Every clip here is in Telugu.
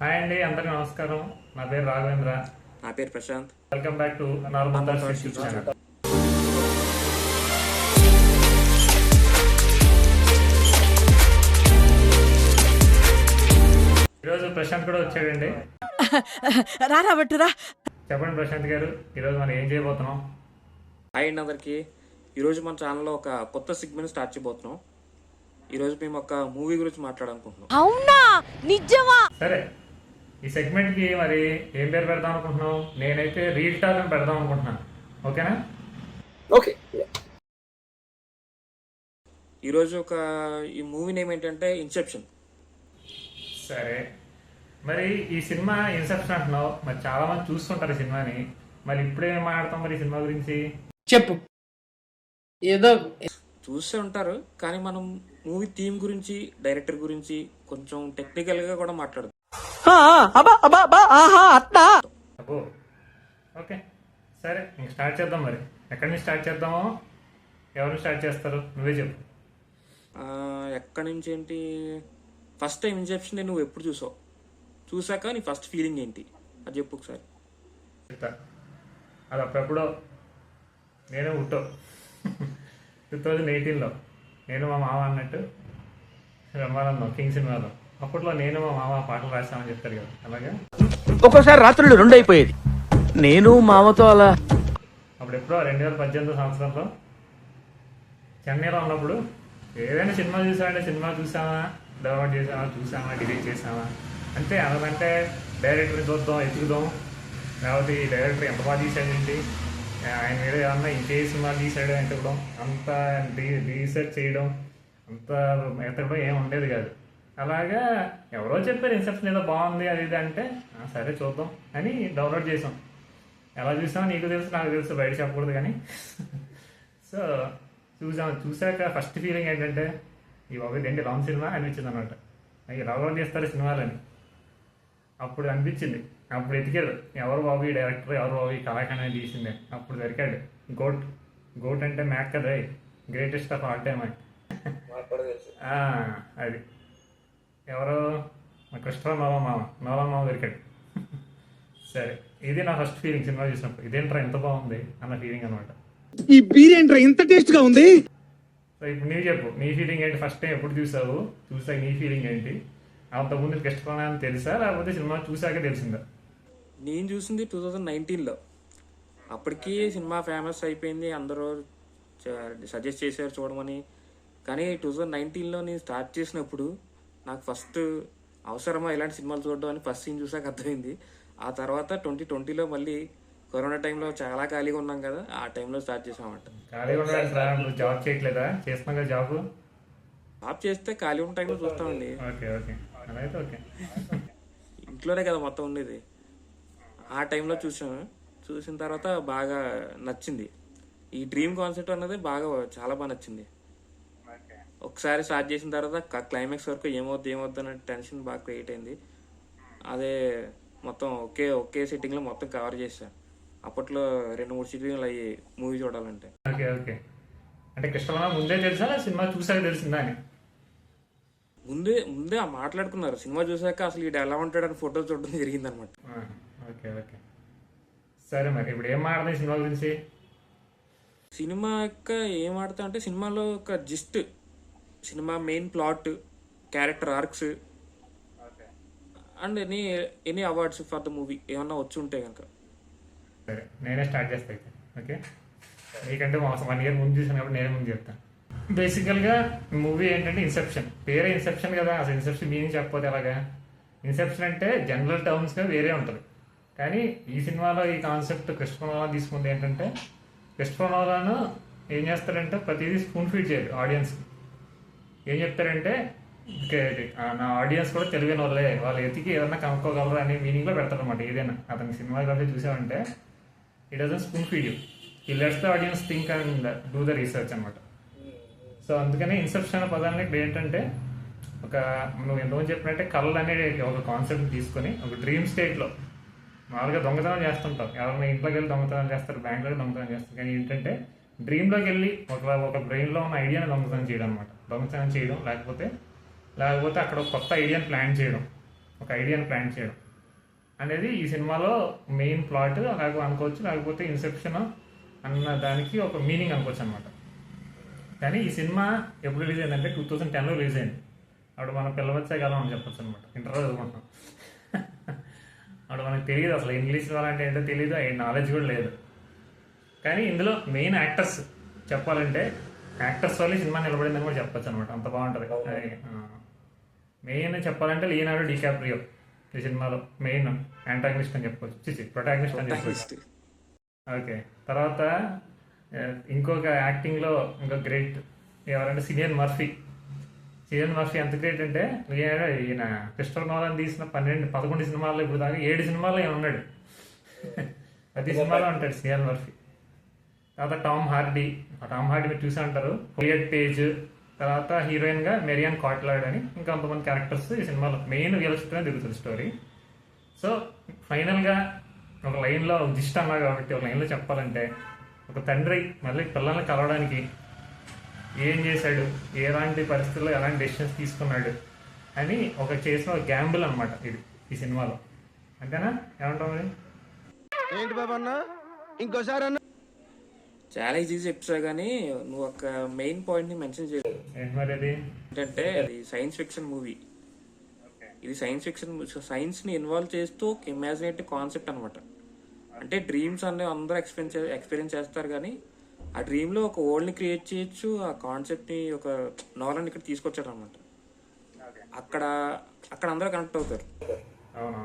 హాయ్ అండి, అందరికీ నమస్కారం. నా పేరు రాఘవేంద్ర. నా పేరు Prashanth. Welcome back to normal YouTube channel. ఈరోజు ప్రశాంత్ కూడా వచ్చాడండి. రాబట్టురా. చెప్పండి ప్రశాంత్ గారు, ఈరోజు మనం ఏం చేయబోతున్నాం? హాయ్ అండి అందరికి. ఈరోజు మన ఛానల్లో ఒక కొత్త సెగ్మెంట్ స్టార్ట్ చేయబోతున్నాం. ఈరోజు మేము ఒక మూవీ గురించి మాట్లాడాలనుకుంటున్నాం. అవునా? నిజమా? సరే, ఈ సెగ్మెంట్ కి మరి ఏం పేరు పెడదాం అనుకుంటున్నాం? నేనైతే రీల్ టాక్ అని పెడదాం అనుకుంటున్నాను. ఓకేనా? ఓకే. ఈరోజు ఈ మూవీ నేమ్ ఏంటంటే ఇన్సెప్షన్. సరే, మరి ఈ సినిమా ఇన్సెప్షన్ అంటున్నావు, మరి చాలా మంది చూస్తుంటారు ఈ సినిమాని. మరి ఇప్పుడేం మాట్లాడతాం మరి ఈ సినిమా గురించి? చెప్పు. ఏదో చూస్తూ ఉంటారు, కానీ మనం మూవీ థీమ్ గురించి, డైరెక్టర్ గురించి కొంచెం టెక్నికల్ గా కూడా మాట్లాడదాం. అబ్బో, ఓకే సరే, ఇంక స్టార్ట్ చేద్దాం. మరి ఎక్కడి నుంచి స్టార్ట్ చేద్దామో? ఎవరు స్టార్ట్ చేస్తారు? నువ్వే చెప్పు. ఎక్కడి నుంచి ఏంటి? ఫస్ట్ టైం ఇన్సెప్షన్ నువ్వు ఎప్పుడు చూసాక నీ ఫస్ట్ ఫీలింగ్ ఏంటి అది చెప్పు ఒకసారి. చెప్తా. అది అప్పుడెప్పుడో నేనే పుట్టో 2018లో నేను మా మామ అన్నట్టు బ్రహ్మానందం కింగ్ సినిమాలో అప్పట్లో నేను మా మామ పాటలు రాస్తామని చెప్తారు కదా, అలాగే ఒక్కోసారి రాత్రులు 2 అయిపోయేది. నేను మామతో అలా అప్పుడెప్పుడో 2018 సంవత్సరంలో చెన్నైలో ఉన్నప్పుడు ఏదైనా సినిమా చూసామంటే సినిమా చూసామా, డౌన్లోడ్ చూసామా, డిలీట్ చేసామా అంతే. అలాగంటే డైరెక్టర్ని చూద్దాం, ఎత్తుకుదాం, లేకపోతే ఈ డైరెక్టర్ ఎంత బాగా తీసాడండి, ఆయన మీద ఏమన్నా ఇంకే సినిమా తీసాడు ఎతకడం, అంత రీసెర్చ్ చేయడం, అంత ఎతకడం ఏమి ఉండేది కాదు. అలాగా ఎవరో చెప్పారు ఇన్సెప్షన్ ఏదో బాగుంది అది ఇది అంటే సరే చూద్దాం అని డౌన్లోడ్ చేసాం. ఎలా చూసామో నీకు తెలుసు, నాకు తెలుసు, బయట చెప్పకూడదు కానీ. సో చూసాక ఫస్ట్ ఫీలింగ్ ఏంటంటే ఈ బాబు ఏంటి లాంగ్ సినిమా అనిపించింది అనమాట. అవి డౌన్లోడ్ చేస్తారు సినిమాలని అప్పుడు అనిపించింది. అప్పుడు ఎతికాడు ఎవరు బాబు ఈ డైరెక్టర్, ఎవరు బాబు ఈ కళాఖండ తీసిందే. అప్పుడు దొరికాడు గోట్ అంటే మ్యాక్ కదా, గ్రేటెస్ట్ ఆఫ్ ఆల్ టైమ్ అని. అది ఎవరో క్రిస్టోఫర్ నోలాన్ మామ దొరికాడు. సరే, ఇది నా ఫస్ట్ ఫీలింగ్ సినిమా చూసినప్పుడు. ఇదేంట్రా ఎంత బాగుంది అన్న ఫీలింగ్ అనమాట. ఈ బీర్ ఏంట్రా ఇంత టేస్ట్ గా ఉంది. సో ఇప్పుడు నీవు చెప్పు, నీ ఫీలింగ్ ఏంటి? ఫస్ట్ టైం ఎప్పుడు చూసావు? చూసాక నీ ఫీలింగ్ ఏంటి? అంతకుముందు క్రిస్టోఫర్ అని తెలుసా, లేకపోతే సినిమా చూసాకే తెలిసిందా? నేను చూసింది 2019లో. అప్పటికి సినిమా ఫేమస్ అయిపోయింది, అందరూ సజెస్ట్ చేశారు చూడమని. కానీ 2019లో నేను స్టార్ట్ చేసినప్పుడు నాకు ఫస్ట్ అవసరమా ఇలాంటి సినిమాలు చూడడం అని ఫస్ట్ సీన్ చూసాక అర్థమైంది. ఆ తర్వాత 2020లో మళ్ళీ కరోనా టైంలో చాలా ఖాళీగా ఉన్నాం కదా, ఆ టైంలో స్టార్ట్ చేసామంట. ఖాళీగా ఉండడానికి జాబ్ చేయట్లేదా? చేస్తున్నాం కదా జాబ్. జాబ్ చేస్తే ఖాళీ ఉన్న టైంలో చూస్తామండి. ఓకే ఓకే, అలా అయితే ఓకే. ఇంట్లోనే కదా మొత్తం ఉండేది. ఆ టైంలో చూసిన తర్వాత బాగా నచ్చింది. ఈ డ్రీమ్ కాన్సెప్ట్ అన్నది చాలా బాగా నచ్చింది. ఒకసారి స్టార్ట్ చేసిన తర్వాత క్లైమాక్స్ వరకు ఏమవుద్ది అనే టెన్షన్ బాగా క్రియేట్ అయింది. అదే మొత్తం ఒకే సిట్టింగ్లో మొత్తం కవర్ చేశాను. అప్పట్లో 2-3 సిట్టింగ్లు అయ్యి మూవీ చూడాలంటే. ఓకే ఓకే, అంటే కృష్ణ ముందే తెలుసా, సినిమా చూసాక తెలిసిందా అని? ముందే మాట్లాడుకున్నారు. సినిమా చూసాక అసలు ఈడు ఎలా ఉంటాడని ఫోటోలు చూడడం జరిగింది అనమాట. ఓకే ఓకే, సరే మరి ఇప్పుడు ఏం మాట్లాడదాం సినిమా గురించి? సినిమా ఏం ఆడతా అంటే సినిమాలో ఒక gist, cinema main plot, character arcs and any awards for the movie ఏమన్నా వచ్చి ఉంటే కనుక. సరే, నేనే స్టార్ట్ చేస్తా అయితే. ఓకే, నీకంటే 1 ఇయర్ ముందు చూసాను కాబట్టి నేనే ముందు చెప్తాను. బేసికల్గా మూవీ ఏంటంటే ఇన్సెప్షన్. పేరే ఇన్సెప్షన్ కదా, అసలు ఇన్సెప్షన్ మీనింగ్ చెప్పకపోతే ఎలాగా? ఇన్సెప్షన్ అంటే జనరల్ టర్మ్స్గా వేరే ఉంటుంది, కానీ ఈ సినిమాలో ఈ కాన్సెప్ట్ క్రిస్టోఫర్ నోలాన్ తీసుకుంది ఏంటంటే, క్రిస్టోఫర్ నోలాన్ ఏం చేస్తాడంటే ప్రతిదీ స్పూన్ ఫీడ్ చేయడు ఆడియన్స్కి. ఏం చెప్తారంటే నా ఆడియన్స్ కూడా తెలివైన వాళ్ళే, వాళ్ళు ఎతికి ఏదన్నా కనుక్కోగలరు అనే మీనింగ్లో పెడతారు అనమాట. ఏదైనా అతని సినిమా కాబట్టి చూసామంటే it doesn't spoon feed you, ఈ lets the audience think and do the research అనమాట. సో అందుకనే ఇన్సెప్షన్ అనే పదాన్ని ఇక్కడ ఏంటంటే నువ్వు ఎంతమంది చెప్పినట్టే కళలు అనేది ఒక కాన్సెప్ట్ తీసుకొని ఒక డ్రీమ్ స్టేట్లో మామూలుగా దొంగతనం చేస్తుంటాం. ఎవరైనా ఇంట్లోకి వెళ్ళి దొంగతనం చేస్తారు, బ్యాంకులో దొంగతనం చేస్తారు. కానీ ఏంటంటే డ్రీమ్లోకి వెళ్ళి ఒక బ్రెయిన్లో ఉన్న ఐడియాని దొంగతనం చేయడం అనమాట. దొంగతనం చేయడం లేకపోతే అక్కడ ఒక కొత్త ఐడియాని ప్లాన్ చేయడం, ఒక ఐడియాని ప్లాన్ చేయడం అనేది ఈ సినిమాలో మెయిన్ ప్లాట్ అలాగే అనుకోవచ్చు, లేకపోతే ఇన్సెప్షన్ అన్న దానికి ఒక మీనింగ్ అనుకోవచ్చు అనమాట. కానీ ఈ సినిమా ఎప్పుడు రిలీజ్ అయిందంటే 2010లో రిలీజ్ అయింది. అప్పుడు మనం పిల్లవచ్చే కాలం అని చెప్పొచ్చు అనమాట. ఇంటర్లో చదువుకుంటాం. అప్పుడు మనకు తెలియదు అసలు ఇంగ్లీష్ అంటే ఏంటో తెలియదు, నాలెడ్జ్ కూడా లేదు. కానీ ఇందులో మెయిన్ యాక్టర్స్ చెప్పాలంటే యాక్టర్స్ వల్ల సినిమా నిలబడిందని కూడా చెప్పొచ్చు అనమాట. అంత బాగుంటుంది. మెయిన్ చెప్పాలంటే లియోనార్డో డికాప్రియో ఈ సినిమాలో మెయిన్ యాంటాగనిస్ట్ అని చెప్పొచ్చు, ప్రొటాగనిస్ట్ అని చెప్పొచ్చు. ఓకే, తర్వాత ఇంకొక యాక్టింగ్లో ఇంకో గ్రేట్ ఎవరంటే సిలియన్ మర్ఫీ ఎంత గ్రేట్ అంటే ఈయన క్రిస్టోఫర్ నోలన్ తీసిన 11 సినిమాల్లో ఇప్పుడు దాకా 7 సినిమాల్లో ఈయన ఉన్నాడు. ప్రతి సినిమాలో ఉంటాడు సిలియన్ మర్ఫీ. తర్వాత టామ్ హార్డీ మీరు చూసే ఉంటారు. హోలియట్ పేజ్, తర్వాత హీరోయిన్గా మెరియాన్ కాట్లాడ్ అని ఇంకా కొంతమంది క్యారెక్టర్స్ ఈ సినిమాలో మెయిన్ వీళ్ళ చుట్టూనే తిరుగుతుంది స్టోరీ. సో ఫైనల్గా ఒక లైన్లో జిస్ట్ అన్నా కాబట్టి ఒక లైన్లో చెప్పాలంటే ఒక తండ్రి మళ్ళీ పిల్లల్ని కలవడానికి ఏం చేశాడు, ఎలాంటి పరిస్థితుల్లో ఎలాంటి డెసిషన్స్ తీసుకున్నాడు అని ఒక చేసిన ఒక గ్యాంబుల్ అనమాట ఇది ఈ సినిమాలో. అంతేనా, ఏమంటావు? ఏంటి బాబా అన్న ఇంకోసారి అన్న చాలా ఈజీ చెప్తావు కానీ నువ్వు ఒక మెయిన్ పాయింట్ని మెన్షన్ చేయలేదు. ఏంటి మరి అది? ఏంటంటే అది సైన్స్ ఫిక్షన్ మూవీ. ఇది సైన్స్ని ఇన్వాల్వ్ చేస్తూ ఒక ఇమాజినేటివ్ కాన్సెప్ట్ అనమాట. అంటే డ్రీమ్స్ అనే అందరూ ఎక్స్పీరియన్స్ చేస్తారు కానీ ఆ డ్రీమ్లో ఒక వరల్డ్ని క్రియేట్ చేయొచ్చు. ఆ కాన్సెప్ట్ని ఒక నాలెడ్జ్ ఇక్కడ తీసుకొచ్చారు అనమాట. అక్కడ అందరూ కనెక్ట్ అవుతారు. అవునా,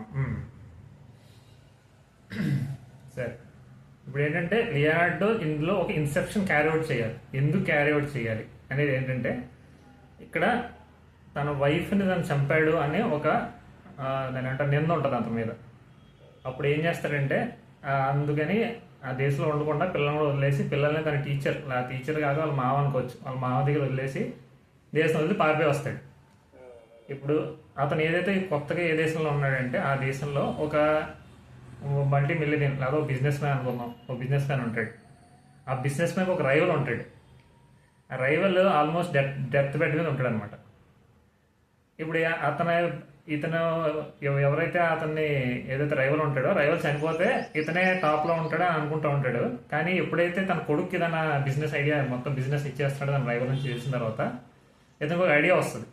సరే. ఇప్పుడు ఏంటంటే లియోనార్డో ఇందులో ఒక ఇన్సెప్షన్ క్యారీ అవుట్ చేయాలి. ఎందుకు క్యారీ అవుట్ చేయాలి అనేది ఏంటంటే ఇక్కడ తన వైఫ్ని తను చంపాడు అనే ఒక దాని అంటే నింద ఉంటుంది అంత మీద. అప్పుడు ఏం చేస్తాడంటే అందుకని ఆ దేశంలో ఉండకుండా పిల్లల్ని కూడా వదిలేసి పిల్లల్ని తన టీచర్ కాదు వాళ్ళ మావ అనుకోవచ్చు, వాళ్ళ మావ దగ్గర వదిలేసి దేశం వదిలి పారిపోయి వస్తాడు. ఇప్పుడు అతను ఏదైతే కొత్తగా ఏ దేశంలో ఉన్నాడంటే ఆ దేశంలో ఒక మల్టీ మిలియన్ లేదా ఒక బిజినెస్ మ్యాన్ అనుకున్నాం. ఒక బిజినెస్ మ్యాన్ ఉంటాడు. ఆ బిజినెస్ మ్యాన్ ఒక రైవల్ ఉంటాడు. ఆ రైవల్ ఆల్మోస్ట్ డెత్ బెడ్ మీద ఉంటాడు అనమాట. ఇప్పుడు ఇతను ఎవరైతే అతన్ని ఏదైతే రైవల్ ఉంటాడో రైవల్ చనిపోతే ఇతనే టాప్లో ఉంటాడో అని అనుకుంటూ ఉంటాడు. కానీ ఎప్పుడైతే తన కొడుక్కి తన బిజినెస్ ఐడియా మొత్తం బిజినెస్ ఇచ్చేస్తాడో తన రైవల్ నుంచి చేసిన తర్వాత ఇతనికి ఒక ఐడియా వస్తుంది.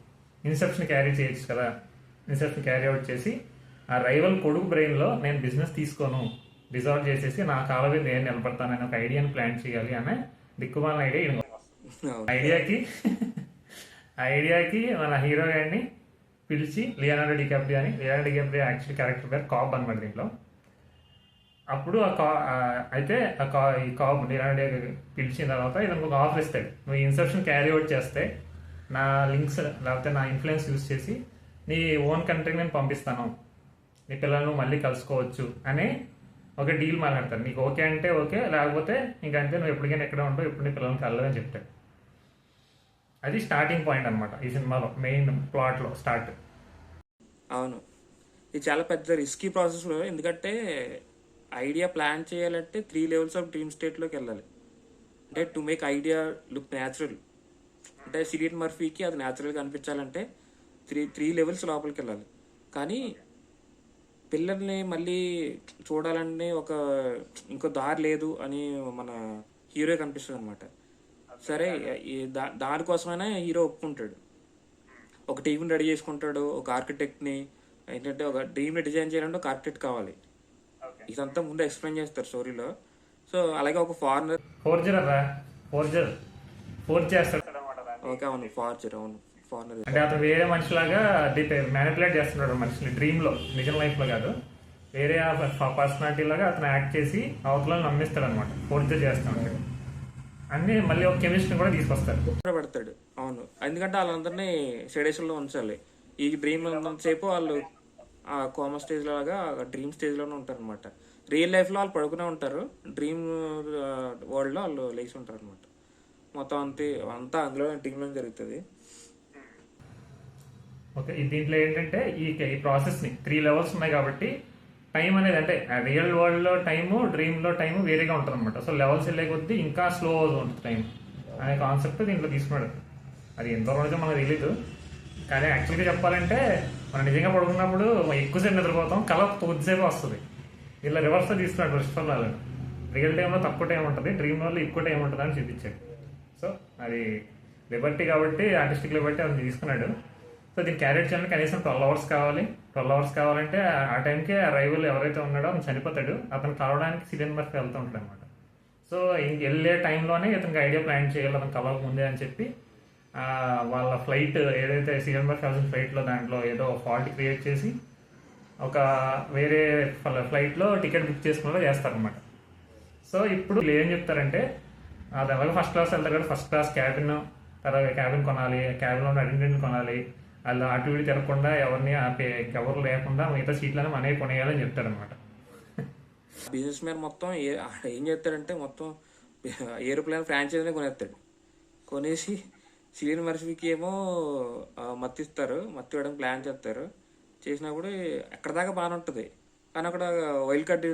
ఇన్సెప్షన్ క్యారీ చేయొచ్చు కదా. ఇన్సెప్షన్ క్యారీ అవుట్ చేసి ఆ రైవల్ కొడుకు బ్రెయిన్లో నేను బిజినెస్ తీసుకోను, డిజాల్వ్ చేసేసి నా కాళ్ళ మీద నేను నిలబడతానని ఒక ఐడియాని ప్లాన్ చేయాలి అనే దిక్కుమాల ఐడియాకి మన హీరో గారిని పిలిచి లియోనార్డో డికాప్రియో యాక్చువల్లీ క్యారెక్టర్ పేరు కాబ్ అనమాట దీంట్లో. అప్పుడు ఈ కాబ్ లియోనార్డో పిలిచిన తర్వాత ఇతను ఒక ఆఫర్ ఇస్తాడు. నువ్వు ఇన్సెప్షన్ క్యారీ అవుట్ చేస్తే నా లింక్స్ లేకపోతే నా ఇన్ఫ్లుయెన్స్ యూజ్ చేసి నీ ఓన్ కంట్రీకి నేను పంపిస్తాను, నీ పిల్లలను మళ్ళీ కలుసుకోవచ్చు అనే ఒక డీల్ మాట్లాడతారు. నీకు ఓకే అంటే ఓకే, లేకపోతే ఇంకంతే నువ్వు ఎప్పటికైనా ఎక్కడ ఉంటావు, ఎప్పుడు నీ పిల్లల్ని కలలేదని చెప్తాడు. అది స్టార్టింగ్ పాయింట్ అనమాట ఈ సినిమాలో మెయిన్ ప్లాట్లో స్టార్ట్. అవును, ఇది చాలా పెద్ద రిస్కీ ప్రాసెస్. ఎందుకంటే ఐడియా ప్లాన్ చేయాలంటే 3 levels ఆఫ్ డ్రీమ్ స్టేట్లోకి వెళ్ళాలి. అంటే to make idea look natural, అంటే సిలియన్ మర్ఫీకి అది న్యాచురల్గా అనిపించాలంటే 3 levels లోపలికి వెళ్ళాలి. కానీ పిల్లల్ని మళ్ళీ చూడాలని ఇంకో దారి లేదు అని మన హీరో కనిపిస్తుంది అనమాట. సరే, దానికోసమైనా హీరో ఒప్పుకుంటాడు. ఒక టీంని రెడీ చేసుకుంటాడు, ఒక ఆర్కిటెక్ట్ని. ఏంటంటే ఒక డ్రీమ్ని డిజైన్ చేయాలంటే ఒక ఆర్కిటెక్ట్ కావాలి. ఇదంతా ముందు ఎక్స్ప్లెయిన్ చేస్తారు స్టోరీలో. సో అలాగే ఒక ఫారినర్ ఓకే, అవును ఫార్జర్, అవును ఫారినర్ అంటే అతను వేరే మనిషిలాగా మ్యానిపులేట్ చేస్తున్నాడు మనిషిని డ్రీమ్లో, నిజం లైఫ్లో కాదు. వేరే పర్సనాలిటీ లాగా అతను యాక్ట్ చేసి అవతల నమ్మిస్తాడు అనమాట. ఫోర్జర్ చేస్తూ ఉంటాడు అన్ని. మళ్ళీ ఒక కెమిస్ట్ని కూడా తీసుకొస్తాడు, పెడతాడు. అవును, ఎందుకంటే వాళ్ళందరినీ సెడేషన్లో ఉంచాలి. ఈ డ్రీమ్ సేపు వాళ్ళు ఆ కోమా స్టేజ్ లాగా డ్రీమ్ స్టేజ్లోనే ఉంటారు అనమాట. రియల్ లైఫ్లో వాళ్ళు పడుకునే ఉంటారు, డ్రీమ్ వరల్డ్లో వాళ్ళు లేచి ఉంటారు అనమాట. మొత్తం అంతా అందులో టీంలో జరుగుతుంది. ఓకే, దీంట్లో ఏంటంటే ఈ ప్రాసెస్ని 3 levels ఉన్నాయి కాబట్టి టైం అనేది అంటే రియల్ వరల్డ్లో టైము, డ్రీమ్లో టైము వేరేగా ఉంటుంది అనమాట. సో లెవెల్స్ వెళ్ళే కొద్దీ ఇంకా స్లో అవుతుంది టైం అనే కాన్సెప్ట్ దీంట్లో తీసుకున్నాడు. అది ఎంతవరకు మనకు తెలీదు. కానీ యాక్చువల్గా చెప్పాలంటే మనం నిజంగా పడుకున్నప్పుడు ఎక్కువసేపు నిద్రపోతాం, కళ కొద్దిసేపు వస్తుంది. ఇలా రివర్స్లో తీసుకున్నాడు క్రిస్టఫర్ నాలన్. రియల్ టైంలో తక్కువ టైం ఉంటుంది, డ్రీమ్ వల్ల ఎక్కువ టైం ఉంటుంది అని చూపించాడు. సో అది లిబర్టీ కాబట్టి, ఆర్టిస్టిక్ లిబర్టీ అది తీసుకున్నాడు. సో దీన్ని క్యారెక్ట్ చేయాలని కనీసం 12 hours కావాలి. 12 hours కావాలంటే ఆ టైంకి ఆ రైవల్ ఎవరైతే ఉన్నాడో అతను చనిపోతాడు. అతను కలవడానికి సిలియన్ మర్ఫీ వెళ్తూ ఉంటాడు అనమాట. సో వెళ్ళే టైంలోనే ఇతనికి ఐడియా ప్లాన్ చేయాలి అతను కలవక ముందే అని చెప్పి వాళ్ళ ఫ్లైట్ ఏదైతే సిలియన్ మర్ఫీ వెళ్ళిన ఫ్లైట్లో దాంట్లో ఏదో ఫాల్ట్ క్రియేట్ చేసి ఒక వేరే ఫ్లైట్లో టికెట్ బుక్ చేసుకునేలా చేస్తారనమాట. సో ఇప్పుడు ఏం చెప్తారంటే అది అలాగే ఫస్ట్ క్లాస్ వెళ్తారు కదా, ఫస్ట్ క్లాస్ క్యాబిన్, తర్వాత క్యాబిన్ కొనాలి, క్యాబిన్లో ఉన్న అటెండెంట్ కొనాలి, వాళ్ళు అటు ఇటు తిరగకుండా ఎవరిని ఎవరు లేకుండా మిగతా సీట్లను మనమే కొనేయాలని చెప్తారనమాట. బిజినెస్ మ్యాన్ మొత్తం ఏం చేస్తాడంటే మొత్తం ఏరోప్లేన్ ఫ్రాంచైజీనే కొనేస్తాడు. కొనేసి సిలియన్ మర్ఫీకి ఏమో మత్తిస్తారు, మత్తి ఇవ్వడానికి ప్లాన్ చేస్తారు. చేసినప్పుడు ఎక్కడ దాకా బాగానే ఉంటుంది, కానీ అక్కడ వైల్డ్ కార్డ్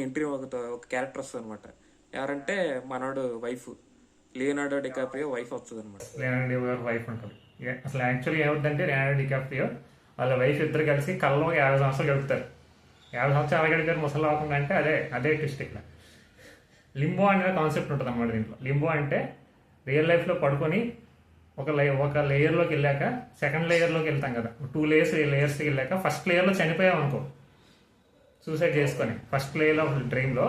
ఎంట్రీ ఒక క్యారెక్టర్ వస్తుంది అనమాట. ఎవరంటే మనోడు వైఫ్, లియోనార్డో డికాప్రియో వైఫ్ వస్తుంది అనమాట. లియోనార్డో వైఫ్ ఉంటుంది. అసలు యాక్చువల్గా ఏమవుతుందంటే లియోనార్డో డికాప్రియో వాళ్ళ వైఫ్ ఇద్దరు కలిసి కళ్ళలో 50 సంవత్సరాలు గడుపుతారు. 50 సంవత్సరాలు గడిపారు ముసలి అవ్వకుండా అంటే అదే ట్విస్ట్ ఇక్కడ. లింబో అనే కాన్సెప్ట్ ఉంటుంది అన్నమాట దీంట్లో. లింబో అంటే రియల్ లైఫ్లో పడుకొని ఒక లేయర్లోకి వెళ్ళాక సెకండ్ లేయర్లోకి వెళ్తాం కదా, 2 లేయర్స్కి వెళ్ళాక ఫస్ట్ లేయర్లో చనిపోయాం అనుకో, సూసైడ్ చేసుకొని ఫస్ట్ లేయర్ ఆఫ్ డ్రీమ్లో,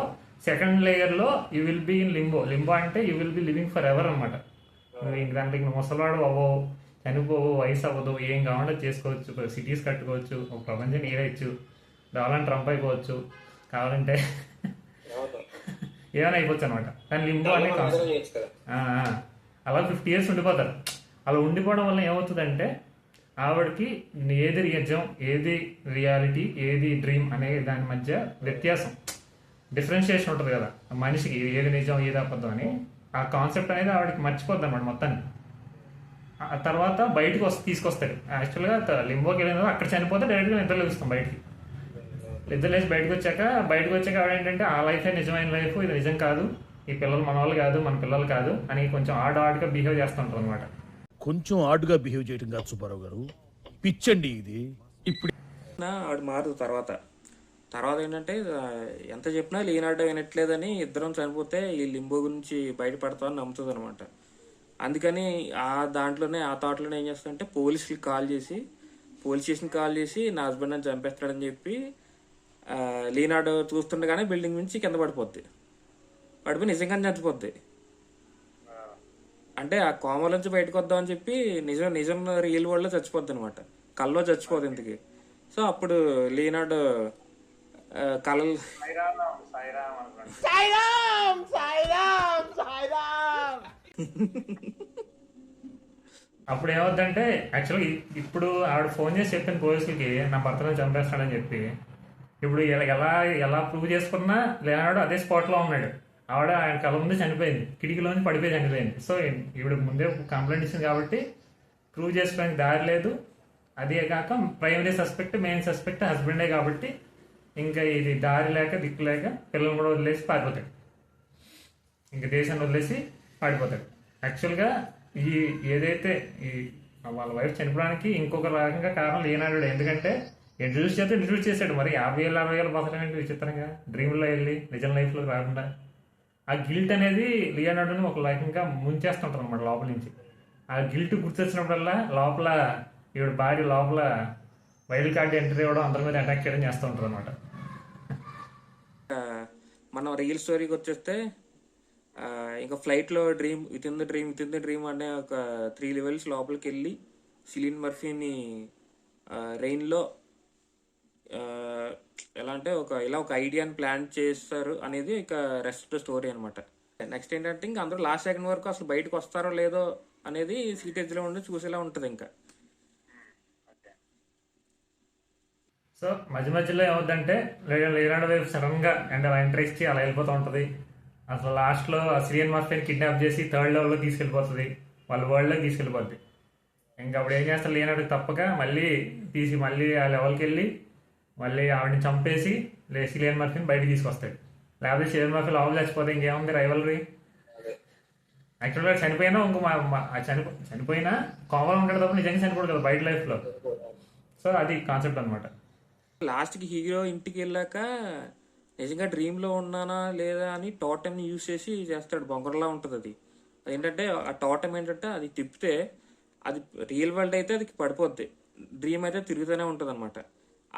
సెకండ్ లేయర్లో you will be in limbo. Limbo అంటే you will be living for ever అనమాట. ఇంక దాంట్లో ముసలాడు అవ్వవు, చనిపోవు, వయసు అవ్వదు, ఏం కావాలంటే చేసుకోవచ్చు, సిటీస్ కట్టుకోవచ్చు, ఒక ప్రపంచం ఏదైచ్చు, డొనాల్డ్ ట్రంప్ అయిపోవచ్చు, కావాలంటే ఏమైనా అయిపోవచ్చు అనమాట. కానీ లింబో అనే కాన్సెప్ట్ అలా 50 years ఉండిపోతారు. అలా ఉండిపోవడం వల్ల ఏమవుతుందంటే ఆవిడకి ఏది నిజం, ఏది రియాలిటీ, ఏది డ్రీమ్ అనే దాని మధ్య వ్యత్యాసం, డిఫరెన్షియేషన్ ఉంటుంది కదా మనిషికి, ఏది నిజం ఏది అబద్ధం అని. ఆ కాన్సెప్ట్ అనేది ఆవిడకి మర్చిపోద్ది అనమాట మొత్తాన్ని. ఆ తర్వాత బయటకు తీసుకొస్తాడు. యాక్చువల్గా లింబోకి వెళ్ళిన అక్కడ చనిపోతే డైరెక్ట్గా నిద్రలో ఇస్తాం బయటికి. నిద్ర లేచి బయటకు వచ్చాక ఆవిడ ఏంటంటే ఆ లైఫే నిజమైన లైఫ్, ఇది నిజం కాదు, ఈ పిల్లలు మన వాళ్ళు కాదు, మన పిల్లలు కాదు అని కొంచెం ఆడుగా బిహేవ్ చేస్తుంటారు అనమాట. కొంచెం ఆడుగా బిహేవ్ చేయడం కాదు సుబ్బారావు గారు, పిచ్చండి ఇది. ఇప్పుడు ఆవిడ మారు తర్వాత ఏంటంటే ఎంత చెప్పినా లియోనార్డో వినట్లేదని ఇద్దరం చనిపోతే ఈ లింబో గురించి బయటపడతామని నమ్ముతుంది అనమాట. అందుకని ఆ థాట్లోనే ఏం చేస్తాడంటే పోలీస్ స్టేషన్ కాల్ చేసి నా హస్బెండ్ అని చంపేస్తాడని చెప్పి లియోనార్డో చూస్తుండగానే బిల్డింగ్ నుంచి కింద పడిపోయి నిజంగానే చచ్చిపోద్ది. అంటే ఆ కోమల నుంచి బయటకు వద్దామని చెప్పి నిజం రియల్ వరల్డ్ లో చచ్చిపోద్ది అనమాట, కల్లో చచ్చిపోద్ది ఇంతకి. సో అప్పుడు లియోనార్డో కళలు అప్పుడు ఏమవుద్దంటే యాక్చువల్గా ఇప్పుడు ఆవిడ ఫోన్ చేసి చెప్పిన పోలీసులకి నా భర్తను చంపేస్తాడని చెప్పి, ఇప్పుడు ఎలా ప్రూవ్ చేసుకున్నా లేనాడు అదే స్పాట్లో ఉన్నాడు. ఆవిడ ఆయన కళ్ళ ముందు చనిపోయింది, కిటికీలోంచి పడిపోయి చనిపోయింది. సో ఇప్పుడు ముందే కంప్లైంట్ ఇచ్చింది కాబట్టి ప్రూవ్ చేసుకోవడానికి దారి లేదు. అదే కాక ప్రైమరీ సస్పెక్ట్, మెయిన్ సస్పెక్ట్ హస్బెండే కాబట్టి ఇంకా ఇది దారి లేక దిక్కు లేక పిల్లల్ని కూడా వదిలేసి పారిపోతాడు, ఇంకా దేశాన్ని వదిలేసి పారిపోతాడు. యాక్చువల్గా ఏదైతే వాళ్ళ వైఫ్ చనిపోవడానికి ఇంకొక రకంగా కారణం లియోనార్డో. ఎందుకంటే ఇంట్రడ్యూస్ చేశాడు. మరి 50,000-60,000 బతకడానికి విచిత్రంగా డ్రీమ్లో వెళ్ళి నిజం లైఫ్లో రాకుండా ఆ గిల్ట్ అనేది లియోనార్డోని ఒక రకంగా ముంచేస్తుంటారు అనమాట లోపల నుంచి. ఆ గిల్ట్ గుర్తొచ్చినప్పుడల్లా లోపల ఈవిడ బాడీ లోపల వైల్డ్ కార్డ్ ఎంట్రీ ఇవ్వడం, అందరి మీద అటాక్ చేయడం చేస్తూ ఉంటారు అనమాట. మనం రియల్ స్టోరీకి వచ్చేస్తే ఇంకా ఫ్లైట్లో విత్ ఇన్ ద డ్రీమ్ అనే ఒక 3 levels లోపలికి వెళ్ళి సిలియన్ మర్ఫీని రెయిన్లో ఎలా అంటే ఒక ఐడియాని ప్లాన్ చేస్తారు అనేది ఇక రెస్ట్ స్టోరీ అనమాట. నెక్స్ట్ ఏంటంటే ఇంకా అందరూ లాస్ట్ సెకండ్ వరకు అసలు బయటకు వస్తారో లేదో అనేది సీటేజ్లో ఉండి చూసేలా ఉంటుంది ఇంకా. సో మధ్యలో ఏమవుతుందంటే లియోనార్డో వైపు సడన్గా ఎంటర్ ఇచ్చి అలా వెళ్ళిపోతూ ఉంటుంది. అసలు లాస్ట్లో సిలియన్ మర్ఫీని కిడ్నాప్ చేసి 3rd level తీసుకెళ్ళిపోతుంది, వాళ్ళ వరల్డ్లోకి తీసుకెళ్ళిపోద్ది. ఇంకా అప్పుడు ఏం చేస్తారు లియోనార్డో తప్పక మళ్ళీ ఆ లెవెల్కి వెళ్ళి మళ్ళీ ఆవిడని చంపేసి సిలియన్ మర్ఫీని బయటకు తీసుకొస్తాడు. లేకపోతే సిలియన్ మర్ఫీ లోపల చచ్చిపోతే ఇంకేముంది రైవలరీ. యాక్చువల్గా చనిపోయినా చనిపోయినా కోమలు ఉంటాడు తప్ప నిజంగా చనిపోడు కదా బయట లైఫ్లో. సో అది కాన్సెప్ట్ అనమాట. లాస్ట్కి హీరో ఇంటికి వెళ్ళాక నిజంగా డ్రీమ్లో ఉన్నానా లేదా అని టోటమ్ని యూజ్ చేసి చేస్తాడు. బొంగరలా ఉంటుంది అది. అదేంటంటే ఆ టోటమ్ ఏంటంటే అది తిప్పితే అది రియల్ వరల్డ్ అయితే అది పడిపోద్ది, డ్రీమ్ అయితే తిరుగుతూనే ఉంటుంది అనమాట.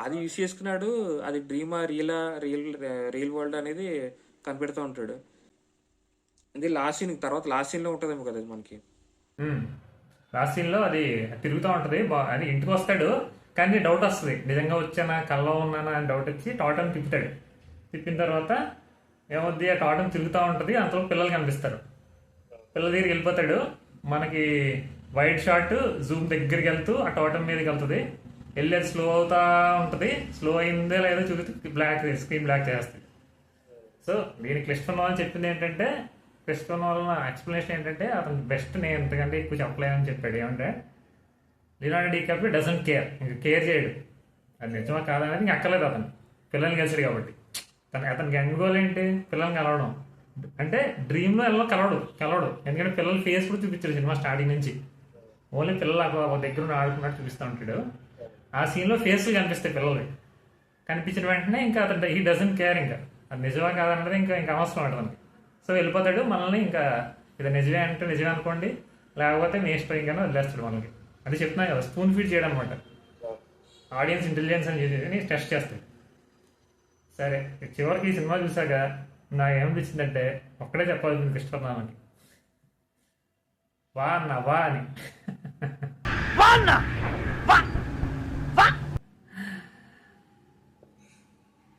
అది యూజ్ చేసుకున్నాడు. అది డ్రీమా రియల్ వరల్డ్ అనేది కనిపెడుతూ ఉంటాడు. ఇది లాస్ట్ సీన్ తర్వాత లాస్ట్ సీన్లో ఉంటుందేమో కదా అది మనకి. లాస్ట్ సీన్లో అది తిరుగుతూ ఉంటుంది. అది ఇంటికి వస్తాడు కానీ డౌట్ వస్తుంది, నిజంగా వచ్చానా కల్లో ఉన్నానా అని డౌట్ వచ్చి టోటం తిప్పుతాడు. తిప్పిన తర్వాత ఏమవుద్ది, ఆ టోటం తిరుగుతూ ఉంటుంది. అంతలో పిల్లలు కనిపిస్తారు. పిల్లల దగ్గరికి వెళ్ళిపోతాడు. మనకి వైడ్ షాట్ జూమ్ దగ్గరికి వెళ్తూ ఆ టోటం మీదకి వెళ్తుంది. వెళ్ళి అది స్లో అవుతా ఉంటుంది. స్లో అయిందే లేదో చూపిస్తే బ్లాక్ స్క్రీన్ బ్లాక్ చేస్తుంది. సో దీని క్రిస్టోఫర్ నోలన్ చెప్పింది ఏంటంటే, క్రిస్టోఫర్ నోలన్ ఎక్స్ప్లెనేషన్ ఏంటంటే, అతను బెస్ట్ నేను ఎంతకంటే ఎక్కువ చెప్పలేనని చెప్పాడు. ఏమంటే లియోనార్డో డికాప్రియో డజంట్ కేర్, ఇంకా కేర్ చేయడు. అది నిజమా కాదనేది ఇంకా అక్కర్లేదు. అతను పిల్లల్ని కలిసాడు కాబట్టి. అతనికి ఎండ్ గోల్ ఏంటి, పిల్లల్ని కలవడం. అంటే డ్రీమ్లో ఎలా కలవడు. ఎందుకంటే పిల్లలు ఫేస్ కూడా చూపించాడు సినిమా స్టార్టింగ్ నుంచి. ఓన్లీ పిల్లలు ఒక దగ్గర ఆడుకున్నట్టు చూపిస్తూ ఉంటాడు. ఆ సీన్లో ఫేస్ కనిపిస్తాయి పిల్లలు. కనిపించిన వెంటనే ఇంకా అతను హీ డజంట్ కేర్, ఇంకా అది నిజమా కాదన్నది ఇంకా అవసరం ఉంటుంది. సో వెళ్ళిపోతాడు. మనల్ని ఇంకా ఇది నిజమే అంటే నిజమే అనుకోండి, లేకపోతే మీ ఇష్టం ఇంకానే వదిలేస్తాడు మనకి. అది చెప్తున్నా కదా, స్పూన్ ఫీడ్ చేయడం అనమాట. ఆడియన్స్ ఇంటెలిజెన్స్ అని చెప్పి టెస్ట్ చేస్తాడు. సరే చివరికి ఈ సినిమా చూసాక నాకు ఏమనిపించిందంటే ఒక్కడే చెప్పాలి మీకు ఇష్టపడుతున్నామని, వా అన్న వా అని.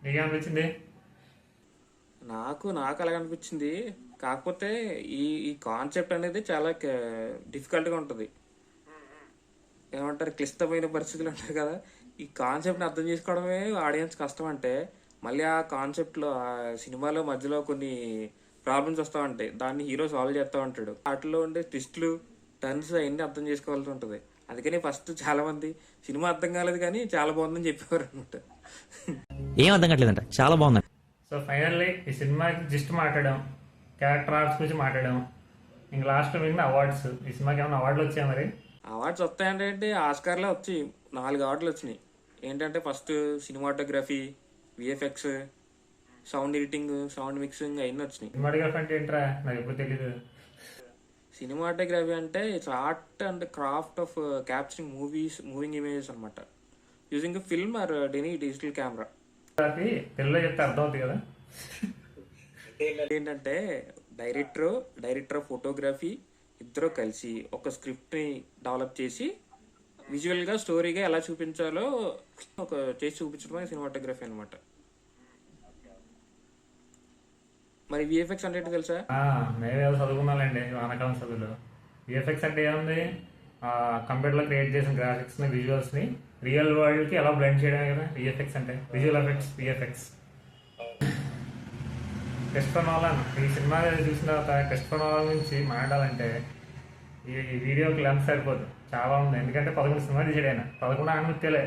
నీకేమనిపించింది? నాకు అలాగ అనిపించింది. కాకపోతే ఈ కాన్సెప్ట్ అనేది చాలా డిఫికల్ట్గా ఉంటుంది. ఏమంటారు, క్లిష్టమైన పరిస్థితులు ఉంటాయి కదా. ఈ కాన్సెప్ట్ని అర్థం చేసుకోవడమే ఆడియన్స్ కష్టం. అంటే మళ్ళీ ఆ కాన్సెప్ట్లో ఆ సినిమాలో మధ్యలో కొన్ని ప్రాబ్లమ్స్ వస్తూ ఉంటాయి. దాన్ని హీరో సాల్వ్ చేస్తూ ఉంటాడు. వాటిలో ఉండే ట్విస్ట్లు టర్న్స్ అవన్నీ అర్థం చేసుకోవాల్సి ఉంటుంది. అందుకని ఫస్ట్ చాలా మంది సినిమా అర్థం కాలేదు కానీ చాలా బాగుందని చెప్పేవారు అనమాట. ఏం అర్థం కావట్లేదంట, చాలా బాగుంది. సో ఫైనల్లీ ఈ సినిమా జస్ట్ మాట్లాడాం, క్యారెక్టర్ ఆర్ట్స్ గురించి మాట్లాడాం. ఇంక లాస్ట్ మిగిలిన అవార్డ్స్. ఈ సినిమాకి ఏమైనా అవార్డులు వచ్చాయి? మరి అవార్డ్స్ వస్తాయంటే ఆస్కార్లో వచ్చి 4 అవార్డులు వచ్చినాయి. ఏంటంటే first cinematography, VFX, sound editing, sound mixing అవన్నీ వచ్చినాయి. సినిమాటోగ్రఫీ అంటే ఏంట్రా, నాకు ఎప్పుడు తెలీదు. సినిమాటోగ్రఫీ అంటే it's art and craft of capturing moving images అనమాట, using film or any digital camera. తెలుగులో చెప్తే అర్థం అవుతుంది కదా. ఏంటంటే డైరెక్టర్ ఫోటోగ్రఫీ ఇద్దరు కలిసి ఒక స్క్రిప్ట్ని డెవలప్ చేసి విజువల్గా స్టోరీగా ఎలా చూపించాలో చేసి చూపించడమే సినిమాటోగ్రఫీ అనమాట. మరి విఎఫ్ఎక్స్ అంటే ఏంటో తెలుసా? మేమే చదువుకున్నానండి వానకాలం చదువులు. విఎఫ్ఎక్స్ అంటే ఏముంది, కంప్యూటర్లో క్రియేట్ చేసిన గ్రాఫిక్స్ని, విజువల్స్ని రియల్ వరల్డ్కి ఎలా బ్లెండ్ చేయడమే కదా విఎఫ్ఎక్స్ అంటే. Visual effects, VFX. Christopher Nolan ఈ సినిమా చూసిన తర్వాత క్రిస్టోఫర్ నోలన్ గురించి మాట్లాడాలంటే ఈ వీడియోకి లెంత్ సరిపోదు, చాలా ఉంది. ఎందుకంటే 11 సినిమా తీసాడు ఆయన. 11 అనుమతిలే,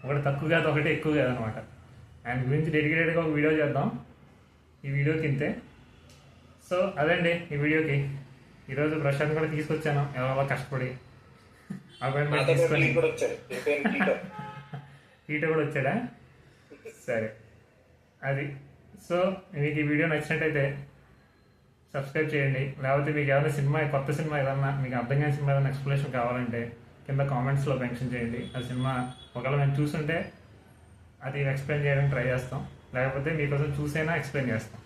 ఒకటి తక్కువ కాదు ఒకటి ఎక్కువ కాదు అనమాట. ఆయన గురించి డెడికేటెడ్గా ఒక వీడియో చేద్దాం. ఈ వీడియోకి ఇంతే. సో అదండి ఈ వీడియోకి. ఈరోజు ప్రశాంత్ కూడా తీసుకొచ్చాను ఎవరో కష్టపడి అపాయింట్మెంట్ తీసుకొని. ఈట కూడా వచ్చాడా? సరే అది. సో మీకు ఈ వీడియో నచ్చినట్టయితే సబ్స్క్రైబ్ చేయండి. లేకపోతే మీకు ఏదైనా సినిమా, కొత్త సినిమా ఏదన్నా మీకు అర్థం కాని సినిమా ఏదైనా ఎక్స్ప్లెనేషన్ కావాలంటే కింద కామెంట్స్లో మెన్షన్ చేయండి. ఆ సినిమా ఒకవేళ మేము చూసుంటే అది ఎక్స్ప్లెయిన్ చేయడానికి ట్రై చేస్తాం, లేకపోతే మీకోసం చూసైనా ఎక్స్ప్లెయిన్ చేస్తాం.